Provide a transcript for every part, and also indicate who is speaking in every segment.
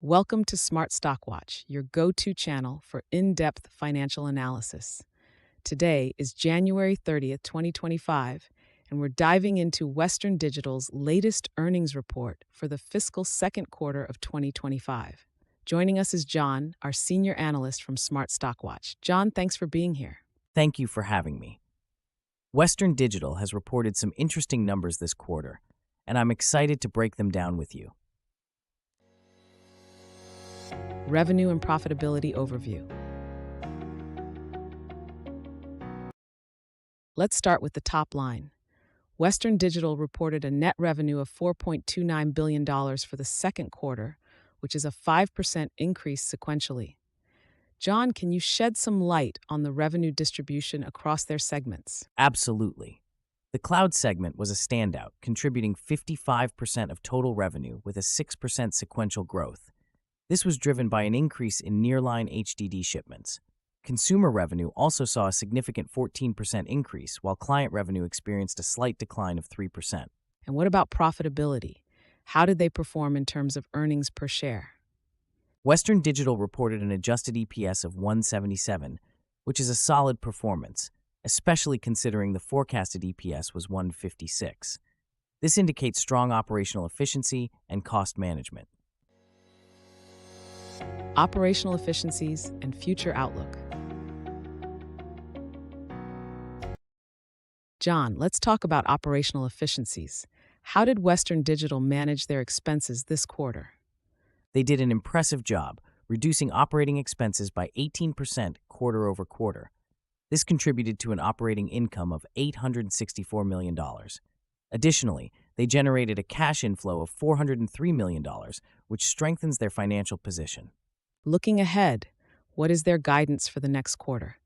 Speaker 1: Welcome to Smart Stock Watch, your go-to channel for in-depth financial analysis. Today is January 30th, 2025, and we're diving into Western Digital's latest earnings report for the fiscal second quarter of 2025. Joining us is John, our senior analyst from Smart Stock Watch. John, thanks for being here.
Speaker 2: Thank you for having me. Western Digital has reported some interesting numbers this quarter, and I'm excited to break them down with you.
Speaker 1: Revenue and profitability overview. Let's start with the top line. Western Digital reported a net revenue of $4.29 billion for the second quarter, which is a 5% increase sequentially. John, can you shed some light on the revenue distribution across their segments?
Speaker 2: Absolutely. The cloud segment was a standout, contributing 55% of total revenue with a 6% sequential growth. This was driven by an increase in nearline HDD shipments. Consumer revenue also saw a significant 14% increase, while client revenue experienced a slight decline of 3%.
Speaker 1: And what about profitability? How did they perform in terms of earnings per share?
Speaker 2: Western Digital reported an adjusted EPS of $1.77, which is a solid performance, especially considering the forecasted EPS was $1.56. This indicates strong operational efficiency and cost management.
Speaker 1: Operational efficiencies and future outlook. John, let's talk about operational efficiencies. How did Western Digital manage their expenses this quarter?
Speaker 2: They did an impressive job, reducing operating expenses by 18% quarter over quarter. This contributed to an operating income of $864 million. Additionally, they generated a cash inflow of $403 million, which strengthens their financial position.
Speaker 1: Looking ahead, what is their guidance for the next quarter?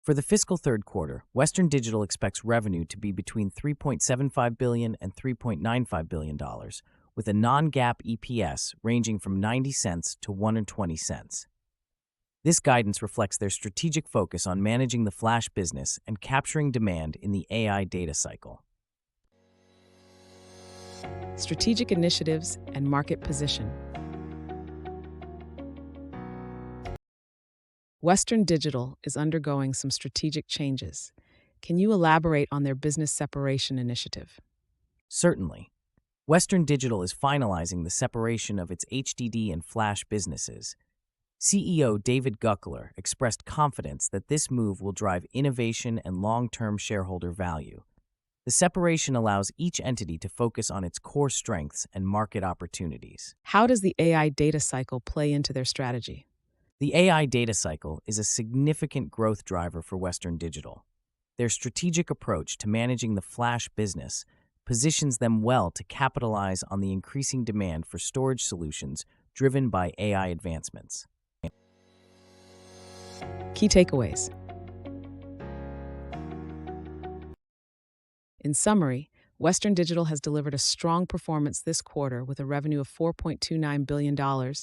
Speaker 2: For the fiscal third quarter, Western Digital expects revenue to be between $3.75 billion and $3.95 billion, with a non-GAAP EPS ranging from 90 cents to 1.20 cents. This guidance reflects their strategic focus on managing the flash business and capturing demand in the AI data cycle.
Speaker 1: Strategic initiatives and market position. Western Digital is undergoing some strategic changes. Can you elaborate on their business separation initiative?
Speaker 2: Certainly. Western Digital is finalizing the separation of its HDD and flash businesses. CEO David Goeckeler expressed confidence that this move will drive innovation and long-term shareholder value. The separation allows each entity to focus on its core strengths and market opportunities.
Speaker 1: How does the AI data cycle play into their strategy?
Speaker 2: The AI data cycle is a significant growth driver for Western Digital. Their strategic approach to managing the flash business positions them well to capitalize on the increasing demand for storage solutions driven by AI advancements.
Speaker 1: Key takeaways. In summary, Western Digital has delivered a strong performance this quarter with a revenue of $4.29 billion and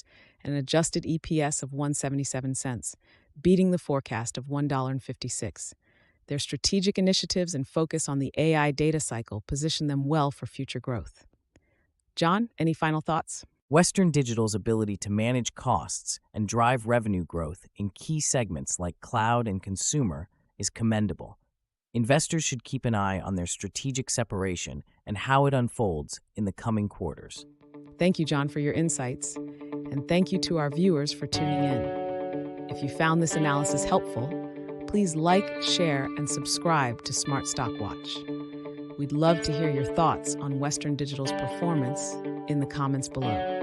Speaker 1: an adjusted EPS of 1.77 cents, beating the forecast of $1.56. Their strategic initiatives and focus on the AI data cycle position them well for future growth. John, any final thoughts?
Speaker 2: Western Digital's ability to manage costs and drive revenue growth in key segments like cloud and consumer is commendable. Investors should keep an eye on their strategic separation and how it unfolds in the coming quarters.
Speaker 1: Thank you, John, for your insights, and thank you to our viewers for tuning in. If you found this analysis helpful, please like, share, and subscribe to Smart Stock Watch. We'd love to hear your thoughts on Western Digital's performance in the comments below.